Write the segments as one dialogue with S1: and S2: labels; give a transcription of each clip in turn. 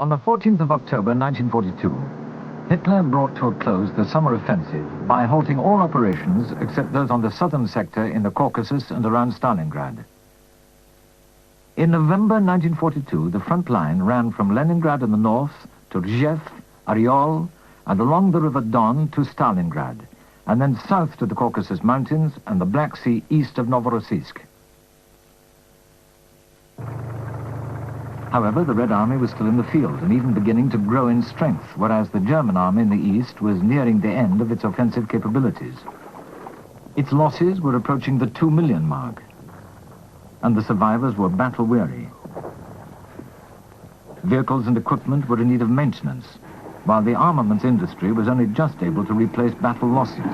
S1: On the 14th of October 1942, Hitler brought to a close the summer offensive by halting all operations except those on the southern sector in the Caucasus and around Stalingrad. In November 1942, the front line ran from Leningrad in the north to Rzhev, Oryol, and along the river Don to Stalingrad, and then south to the Caucasus Mountains and the Black Sea east of Novorossiysk. However, the Red Army was still in the field and even beginning to grow in strength, whereas the German army in the east was nearing the end of its offensive capabilities. Its losses were approaching the 2 million mark, and the survivors were battle-weary. Vehicles and equipment were in need of maintenance, while the armaments industry was only just able to replace battle losses.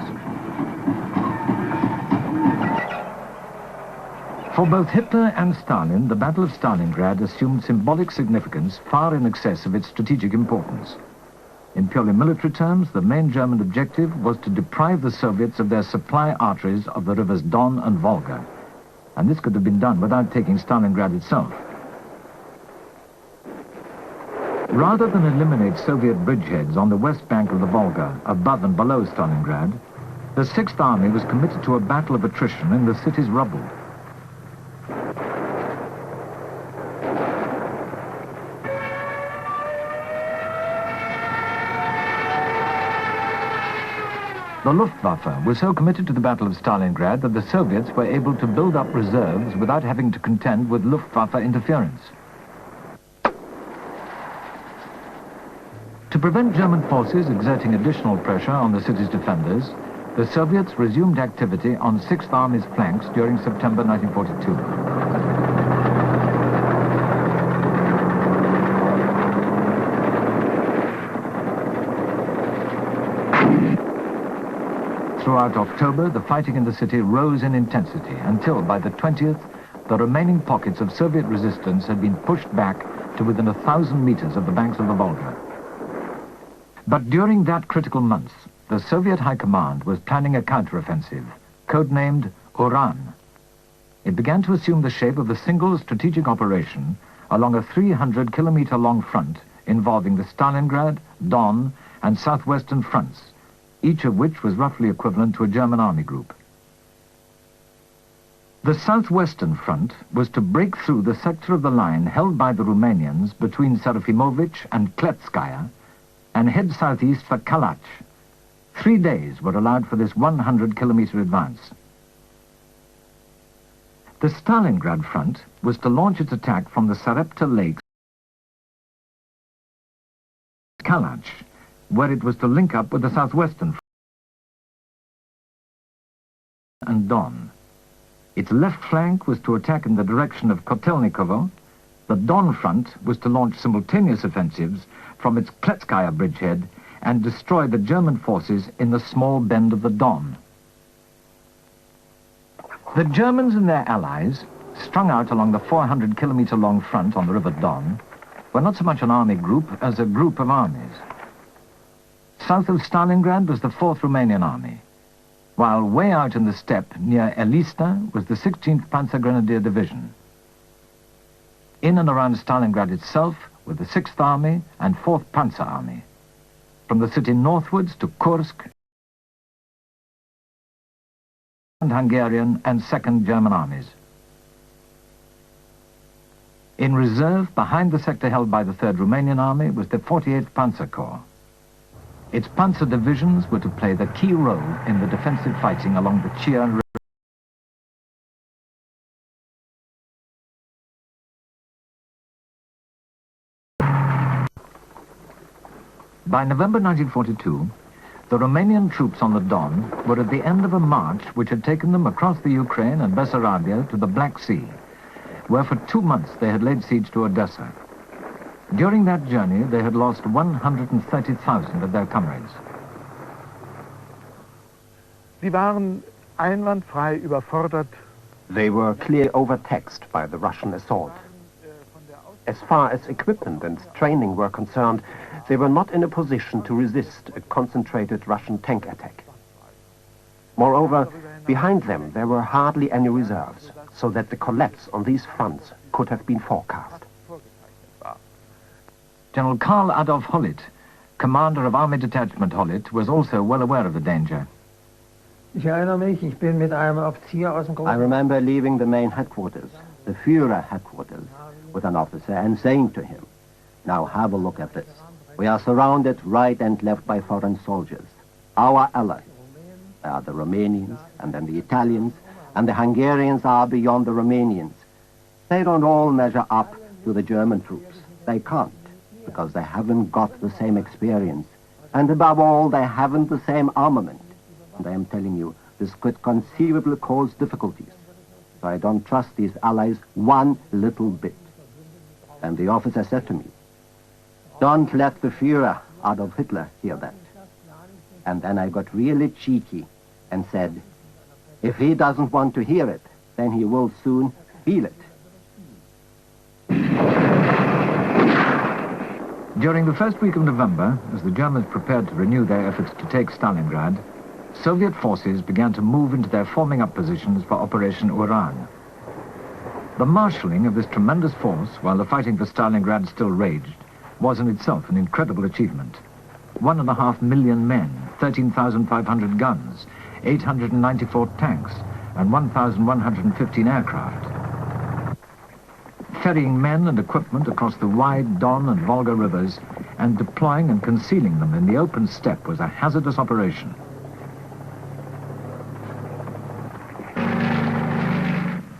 S1: For both Hitler and Stalin, the Battle of Stalingrad assumed symbolic significance far in excess of its strategic importance. In purely military terms, the main German objective was to deprive the Soviets of their supply arteries of the rivers Don and Volga, and this could have been done without taking Stalingrad itself. Rather than eliminate Soviet bridgeheads on the west bank of the Volga, above and below Stalingrad, the Sixth Army was committed to a battle of attrition in the city's rubble. The Luftwaffe was so committed to the Battle of Stalingrad that the Soviets were able to build up reserves without having to contend with Luftwaffe interference. To prevent German forces exerting additional pressure on the city's defenders, the Soviets resumed activity on Sixth Army's flanks during September 1942. Throughout October, the fighting in the city rose in intensity until, by the 20th, the remaining pockets of Soviet resistance had been pushed back to within 1,000 meters of the banks of the Volga. But during that critical month, the Soviet High Command was planning a counteroffensive, codenamed Uran. It began to assume the shape of a single strategic operation along a 300-kilometer-long front involving the Stalingrad, Don, and southwestern fronts, each of which was roughly equivalent to a German army group. The southwestern front was to break through the sector of the line held by the Romanians between Serafimovic and Kletskaya and head southeast for Kalach. 3 days were allowed for this 100-kilometer advance. The Stalingrad front was to launch its attack from the Sarepta Lakes, Kalach, where it was to link up with the southwestern front and Don. Its left flank was to attack in the direction of Kotelnikovo. The Don front was to launch simultaneous offensives from its Kletskaya bridgehead and destroy the German forces in the small bend of the Don. The Germans and their allies, strung out along the 400-kilometer-long front on the River Don, were not so much an army group as a group of armies. South of Stalingrad was the 4th Romanian Army, while way out in the steppe near Elista was the 16th Panzer Grenadier Division. In and around Stalingrad itself were the 6th Army and 4th Panzer Army. From the city northwards to Kursk and Hungarian and 2nd German armies. In reserve, behind the sector held by the 3rd Romanian Army, was the 48th Panzer Corps. Its panzer divisions were to play the key role in the defensive fighting along the Chir River. By November 1942, the Romanian troops on the Don were at the end of a march which had taken them across the Ukraine and Bessarabia to the Black Sea, where for 2 months they had laid siege to Odessa. During that journey, they had lost 130,000 of their comrades.
S2: Sie waren einwandfrei überfordert.
S3: They were clearly overtaxed by the Russian assault. As far as equipment and training were concerned, they were not in a position to resist a concentrated Russian tank attack. Moreover, behind them there were hardly any reserves, so that the collapse on these fronts could have been forecast.
S1: General Karl Adolf Hollit, commander of Army Detachment Hollit, was also well aware of the danger.
S4: I
S3: remember leaving the main headquarters, the Führer headquarters, with an officer and saying to him, "Now have a look at this. We are surrounded right and left by foreign soldiers, our allies. There are the Romanians, and then the Italians, and the Hungarians are beyond the Romanians. They don't all measure up to the German troops. They can't, because they haven't got the same experience. And above all, they haven't the same armament. And I am telling you, this could conceivably cause difficulties. So I don't trust these allies one little bit." And the officer said to me, "Don't let the Führer, Adolf Hitler, hear that." And then I got really cheeky and said, "If he doesn't want to hear it, then he will soon feel it."
S1: During the first week of November, as the Germans prepared to renew their efforts to take Stalingrad, Soviet forces began to move into their forming up positions for Operation Uran. The marshalling of this tremendous force, while the fighting for Stalingrad still raged, was in itself an incredible achievement. 1.5 million men, 13,500 guns, 894 tanks, and 1,115 aircraft. Ferrying men and equipment across the wide Don and Volga rivers and deploying and concealing them in the open steppe was a hazardous operation.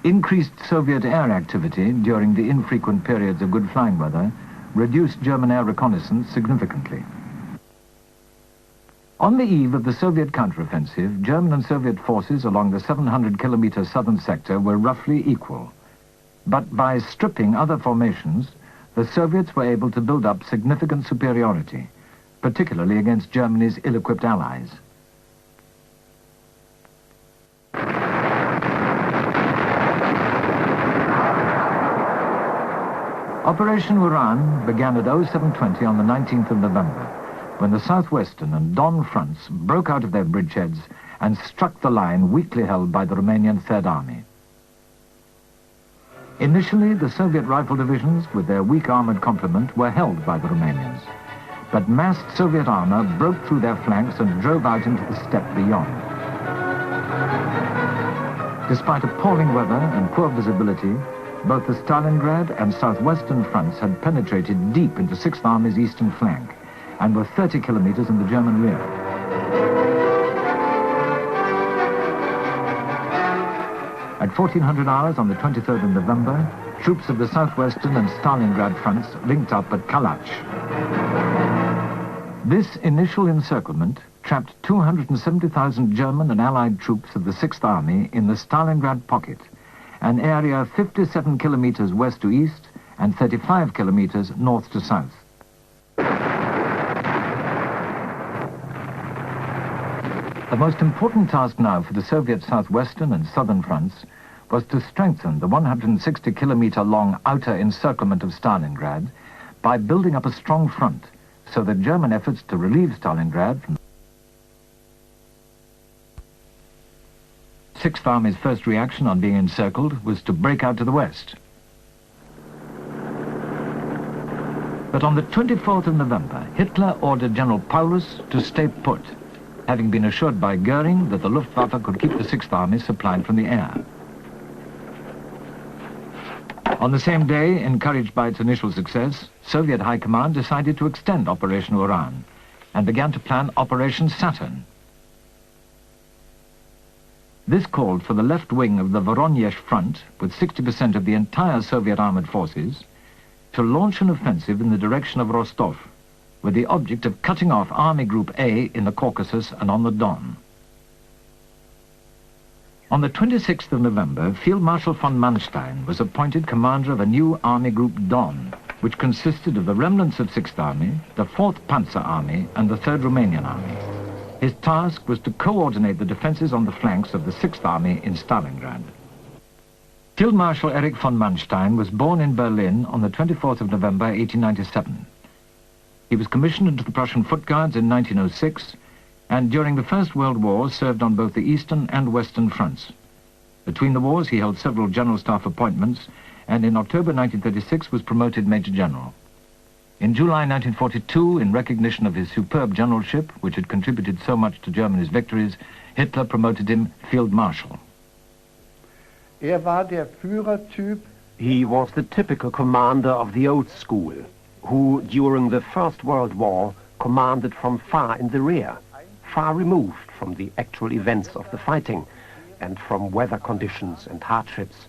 S1: Increased Soviet air activity during the infrequent periods of good flying weather reduced German air reconnaissance significantly. On the eve of the Soviet counteroffensive, German and Soviet forces along the 700-kilometer southern sector were roughly equal. But by stripping other formations, the Soviets were able to build up significant superiority, particularly against Germany's ill-equipped allies. Operation Uran began at 0720 on the 19th of November, when the southwestern and Don fronts broke out of their bridgeheads and struck the line weakly held by the Romanian Third Army. Initially, the Soviet rifle divisions, with their weak armored complement, were held by the Romanians. But massed Soviet armor broke through their flanks and drove out into the steppe beyond. Despite appalling weather and poor visibility, both the Stalingrad and southwestern fronts had penetrated deep into Sixth Army's eastern flank and were 30 kilometers in the German rear. At 1400 hours on the 23rd of November, troops of the southwestern and Stalingrad fronts linked up at Kalach. This initial encirclement trapped 270,000 German and Allied troops of the Sixth Army in the Stalingrad pocket, an area 57 kilometers west to east and 35 kilometers north to south. The most important task now for the Soviet southwestern and southern fronts was to strengthen the 160-kilometer-long outer encirclement of Stalingrad by building up a strong front so that German efforts to relieve Stalingrad from Sixth Army's first reaction on being encircled was to break out to the west. But on the 24th of November, Hitler ordered General Paulus to stay put, having been assured by Goering that the Luftwaffe could keep the Sixth Army supplied from the air. On the same day, encouraged by its initial success, Soviet High Command decided to extend Operation Uran and began to plan Operation Saturn. This called for the left wing of the Voronezh front, with 60% of the entire Soviet armored forces, to launch an offensive in the direction of Rostov, with the object of cutting off Army Group A in the Caucasus and on the Don. On the 26th of November, Field Marshal von Manstein was appointed commander of a new Army Group Don, which consisted of the remnants of Sixth Army, the 4th Panzer Army, and the 3rd Romanian Army. His task was to coordinate the defenses on the flanks of the Sixth Army in Stalingrad. Field Marshal Erich von Manstein was born in Berlin on the 24th of November, 1897. He was commissioned into the Prussian Foot Guards in 1906, and during the First World War served on both the eastern and western fronts. Between the wars, he held several General Staff appointments, and in October 1936 was promoted Major General. In July 1942, in recognition of his superb generalship, which had contributed so much to Germany's victories, Hitler promoted him Field Marshal.
S2: War der Führertyp.
S3: He was the typical commander of the old school, who, during the First World War, commanded from far in the rear, far removed from the actual events of the fighting and from weather conditions and hardships,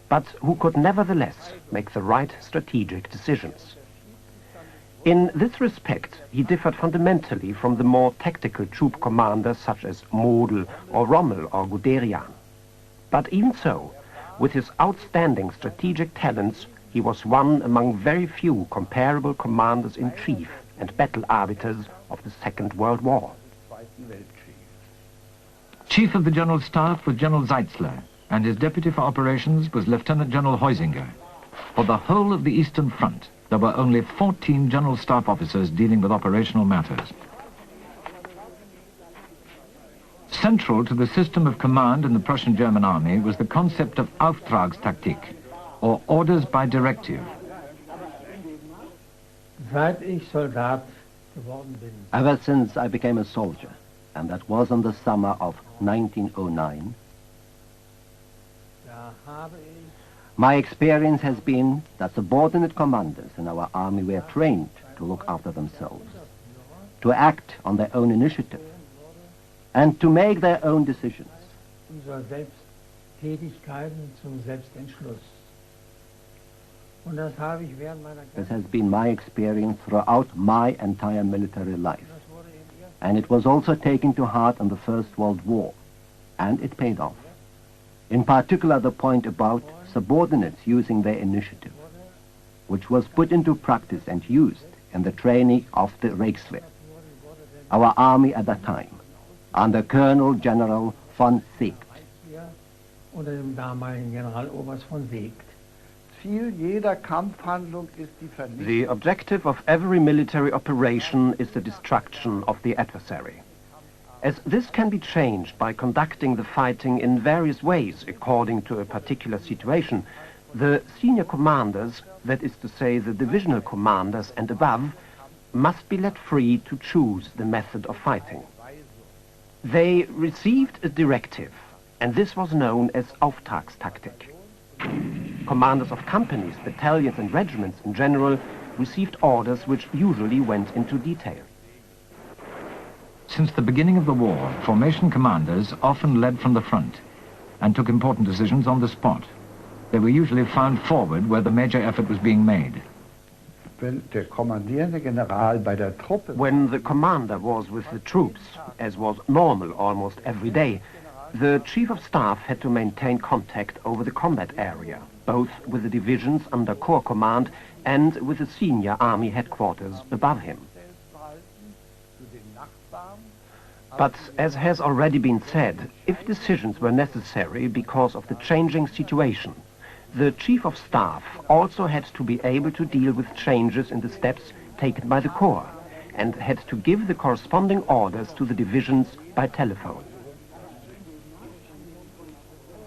S3: but who could nevertheless make the right strategic decisions. In this respect, he differed fundamentally from the more tactical troop commanders such as Model or Rommel or Guderian. But even so, with his outstanding strategic talents, he was one among very few comparable commanders-in-chief and battle arbiters of the Second World War.
S1: Chief of the General Staff was General Zeitzler, and his deputy for operations was Lieutenant General Heusinger. For the whole of the Eastern Front, there were only 14 General Staff officers dealing with operational matters. Central to the system of command in the Prussian-German army was the concept of Auftragstaktik, or orders by directive.
S4: Ever since I became a soldier, and that was in the summer of 1909, my experience has been that subordinate commanders in our army were trained to look after themselves, to act on their own initiative, and to make their own decisions. This has been my experience throughout my entire military life. And it was also taken to heart in the First World War, and it paid off. In particular, the point about subordinates using their initiative, which was put into practice and used in the training of the Reichswehr, our army at that time, under Colonel General von Seeckt.
S3: The objective of every military operation is the destruction of the adversary. As this can be changed by conducting the fighting in various ways according to a particular situation, the senior commanders, that is to say the divisional commanders and above, must be let free to choose the method of fighting. They received a directive, and this was known as Auftragstaktik. Commanders of companies, battalions and regiments in general received orders which usually went into detail.
S1: Since the beginning of the war, formation commanders often led from the front and took important decisions on the spot. They were usually found forward where the major effort was being made.
S3: When the commander was with the troops, as was normal almost every day, the chief of staff had to maintain contact over the combat area, both with the divisions under corps command and with the senior army headquarters above him. But as has already been said, if decisions were necessary because of the changing situation, the chief of staff also had to be able to deal with changes in the steps taken by the corps and had to give the corresponding orders to the divisions by telephone.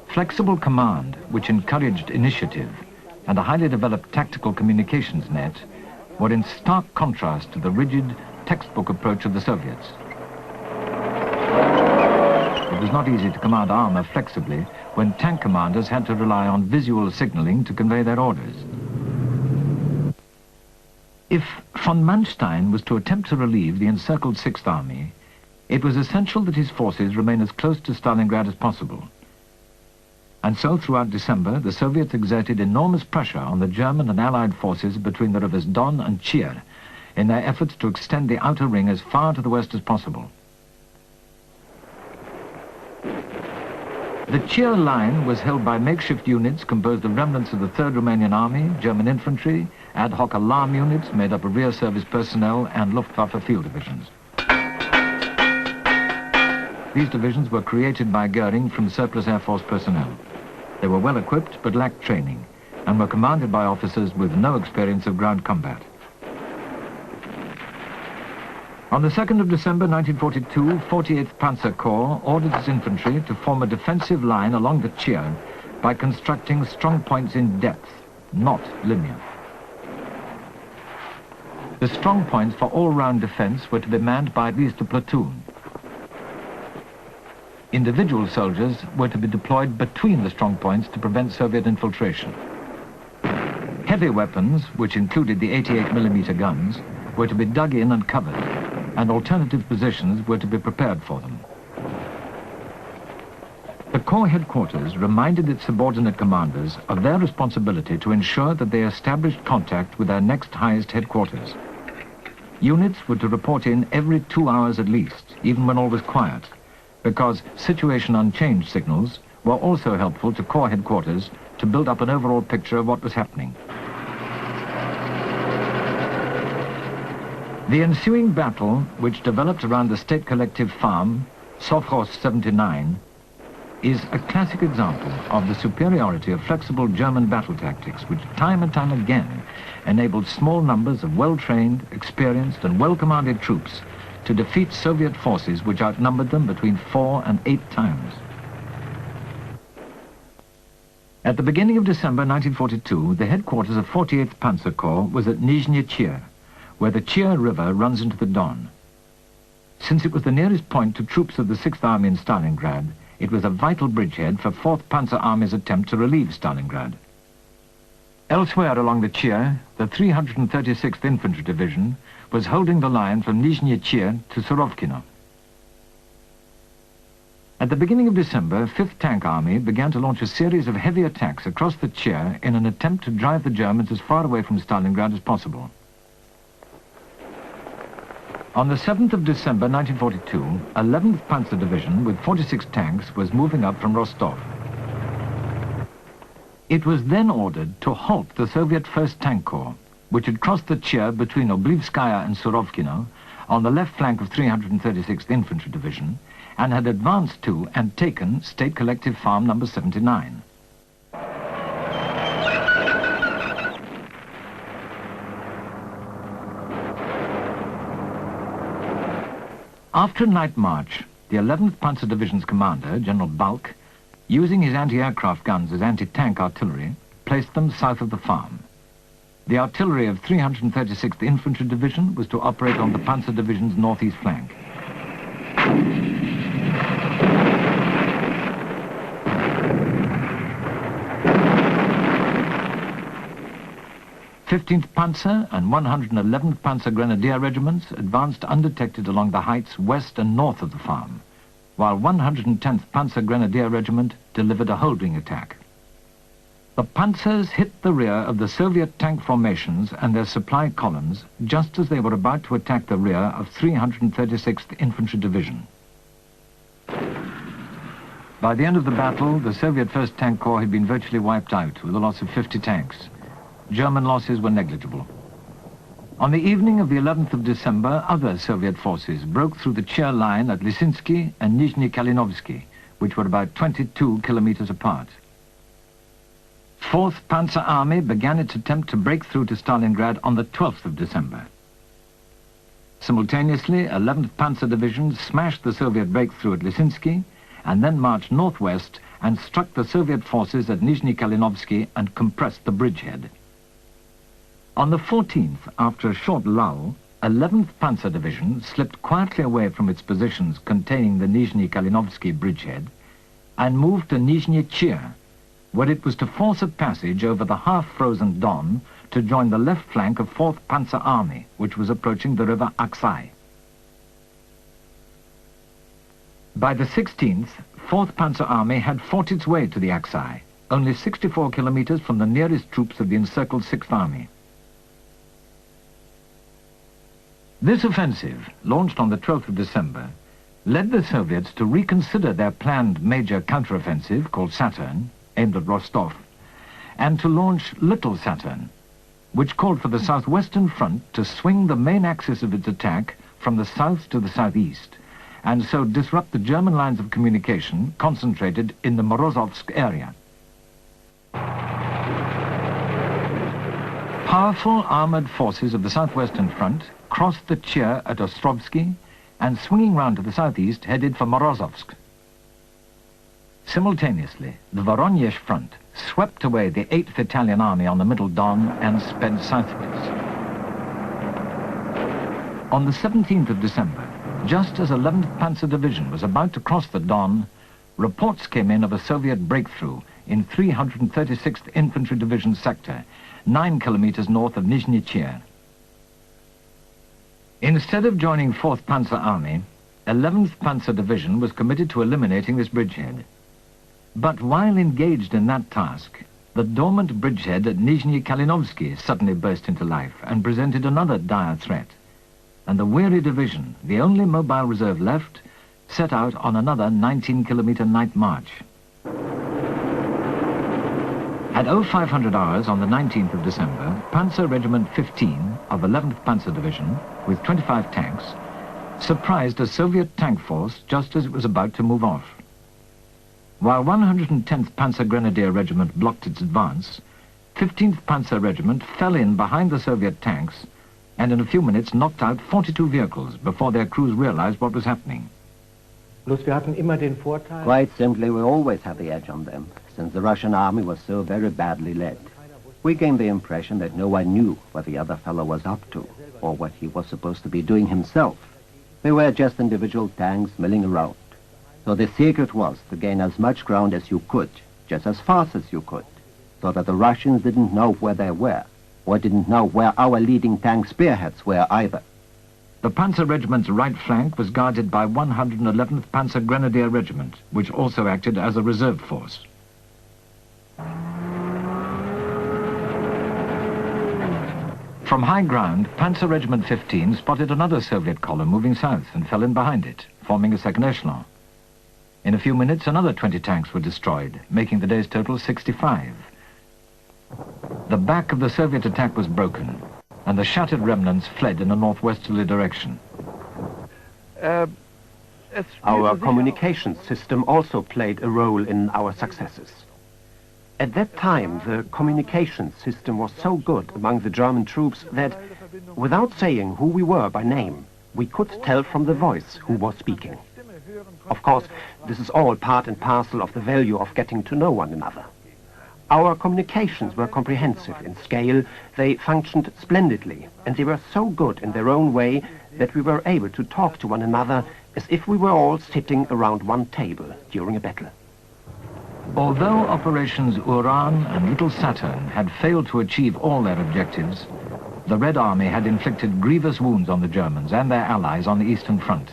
S1: Flexible command, which encouraged initiative, and a highly developed tactical communications net were in stark contrast to the rigid textbook approach of the Soviets. It was not easy to command armor flexibly when tank commanders had to rely on visual signaling to convey their orders. If von Manstein was to attempt to relieve the encircled 6th Army, it was essential that his forces remain as close to Stalingrad as possible. And so throughout December, the Soviets exerted enormous pressure on the German and Allied forces between the rivers Don and Chir in their efforts to extend the outer ring as far to the west as possible. The Chir line was held by makeshift units composed of remnants of the 3rd Romanian Army, German infantry, ad hoc alarm units made up of rear service personnel and Luftwaffe field divisions. These divisions were created by Goering from surplus Air Force personnel. They were well equipped but lacked training and were commanded by officers with no experience of ground combat. On the 2nd of December 1942, 48th Panzer Corps ordered its infantry to form a defensive line along the Chir by constructing strong points in depth, not linear. The strong points for all-round defense were to be manned by at least a platoon. Individual soldiers were to be deployed between the strong points to prevent Soviet infiltration. Heavy weapons, which included the 88mm guns, were to be dug in and covered, and alternative positions were to be prepared for them. The Corps headquarters reminded its subordinate commanders of their responsibility to ensure that they established contact with their next highest headquarters. Units were to report in every 2 hours at least, even when all was quiet, because situation unchanged signals were also helpful to Corps headquarters to build up an overall picture of what was happening. The ensuing battle, which developed around the state collective farm, Sovkhoz 79, is a classic example of the superiority of flexible German battle tactics, which time and time again enabled small numbers of well-trained, experienced and well-commanded troops to defeat Soviet forces which outnumbered them between 4 and 8 times. At the beginning of December 1942, the headquarters of 48th Panzer Corps was at Nizhny Chir, where the Chir River runs into the Don. Since it was the nearest point to troops of the 6th Army in Stalingrad, it was a vital bridgehead for 4th Panzer Army's attempt to relieve Stalingrad. Elsewhere along the Chir, the 336th Infantry Division was holding the line from Nizhny Chir to Surovkino. At the beginning of December, 5th Tank Army began to launch a series of heavy attacks across the Chir in an attempt to drive the Germans as far away from Stalingrad as possible. On the 7th of December 1942, 11th Panzer Division with 46 tanks was moving up from Rostov. It was then ordered to halt the Soviet 1st Tank Corps, which had crossed the Chir between Oblivskaya and Surovkino on the left flank of 336th Infantry Division, and had advanced to and taken State Collective Farm number 79. After a night march, the 11th Panzer Division's commander, General Balk, using his anti-aircraft guns as anti-tank artillery, placed them south of the farm. The artillery of 336th Infantry Division was to operate on the Panzer Division's northeast flank. 15th Panzer and 111th Panzer Grenadier Regiments advanced undetected along the heights west and north of the farm, while 110th Panzer Grenadier Regiment delivered a holding attack. The Panzers hit the rear of the Soviet tank formations and their supply columns just as they were about to attack the rear of 336th Infantry Division. By the end of the battle, the Soviet 1st Tank Corps had been virtually wiped out with a loss of 50 tanks. German losses were negligible. On the evening of the 11th of December, other Soviet forces broke through the Chir line at Lysynsky and Nizhny Kalinovsky, which were about 22 kilometers apart. 4th Panzer Army began its attempt to break through to Stalingrad on the 12th of December. Simultaneously, 11th Panzer Division smashed the Soviet breakthrough at Lysynsky and then marched northwest and struck the Soviet forces at Nizhny Kalinovsky and compressed the bridgehead. On the 14th, after a short lull, 11th Panzer Division slipped quietly away from its positions containing the Nizhny Kalinovsky bridgehead and moved to Nizhny Chir, where it was to force a passage over the half-frozen Don to join the left flank of 4th Panzer Army, which was approaching the river Aksai. By the 16th, 4th Panzer Army had fought its way to the Aksai, only 64 kilometers from the nearest troops of the encircled 6th Army. This offensive, launched on the 12th of December, led the Soviets to reconsider their planned major counteroffensive, called Saturn, aimed at Rostov, and to launch Little Saturn, which called for the southwestern front to swing the main axis of its attack from the south to the southeast, and so disrupt the German lines of communication concentrated in the Morozovsk area. Powerful armored forces of the southwestern front crossed the Chir at Ostrovsky and, swinging round to the southeast, headed for Morozovsk. Simultaneously, the Voronezh front swept away the 8th Italian Army on the Middle Don and sped southwards. On the 17th of December, just as 11th Panzer Division was about to cross the Don, reports came in of a Soviet breakthrough in 336th Infantry Division sector, 9 kilometers north of Nizhny Chir. Instead of joining 4th Panzer Army, 11th Panzer Division was committed to eliminating this bridgehead. But while engaged in that task, the dormant bridgehead at Nizhny Kalinovsky suddenly burst into life and presented another dire threat. And the weary division, the only mobile reserve left, set out on another 19-kilometer night march. At 0500 hours on the 19th of December, Panzer Regiment 15 of 11th Panzer Division, with 25 tanks, surprised a Soviet tank force just as it was about to move off. While 110th Panzer Grenadier Regiment blocked its advance, 15th Panzer Regiment fell in behind the Soviet tanks and in a few minutes knocked out 42 vehicles before their crews realized what was happening.
S4: Quite simply, we always had the edge on them, since the Russian army was so very badly led. We gained the impression that no one knew what the other fellow was up to, or what he was supposed to be doing himself. They were just individual tanks milling around. So the secret was to gain as much ground as you could, just as fast as you could, so that the Russians didn't know where they were, or didn't know where our leading tank spearheads were either.
S1: The Panzer Regiment's right flank was guarded by 111th Panzer Grenadier Regiment, which also acted as a reserve force. From high ground, Panzer Regiment 15 spotted another Soviet column moving south and fell in behind it, forming a second echelon. In a few minutes, another 20 tanks were destroyed, making the day's total 65. The back of the Soviet attack was broken, and the shattered remnants fled in a northwesterly direction.
S3: Our communications system also played a role in our successes. At that time, the communications system was so good among the German troops that, without saying who we were by name, we could tell from the voice who was speaking. Of course, this is all part and parcel of the value of getting to know one another. Our communications were comprehensive in scale, they functioned splendidly, and they were so good in their own way that we were able to talk to one another as if we were all sitting around one table during a battle.
S1: Although operations Uran and Little Saturn had failed to achieve all their objectives, the Red Army had inflicted grievous wounds on the Germans and their allies on the Eastern Front.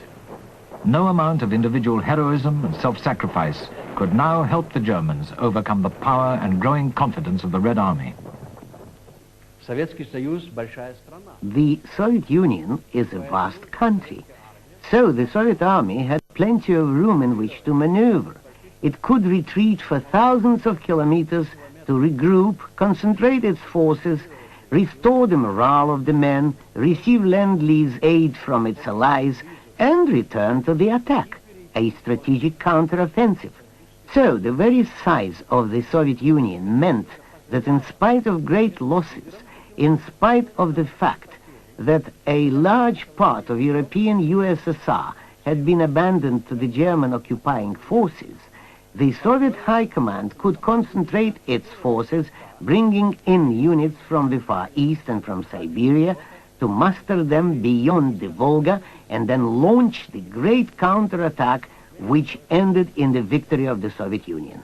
S1: No amount of individual heroism and self-sacrifice could now help the Germans overcome the power and growing confidence of the Red Army.
S5: The Soviet Union is a vast country, so the Soviet army had plenty of room in which to maneuver. It could retreat for thousands of kilometers to regroup, concentrate its forces, restore the morale of the men, receive Lend-Lease aid from its allies, and return to the attack, a strategic counteroffensive. So the very size of the Soviet Union meant that in spite of great losses, in spite of the fact that a large part of European USSR had been abandoned to the German occupying forces, the Soviet High Command could concentrate its forces, bringing in units from the Far East and from Siberia, to muster them beyond the Volga and then launch the great counterattack which ended in the victory of the Soviet Union.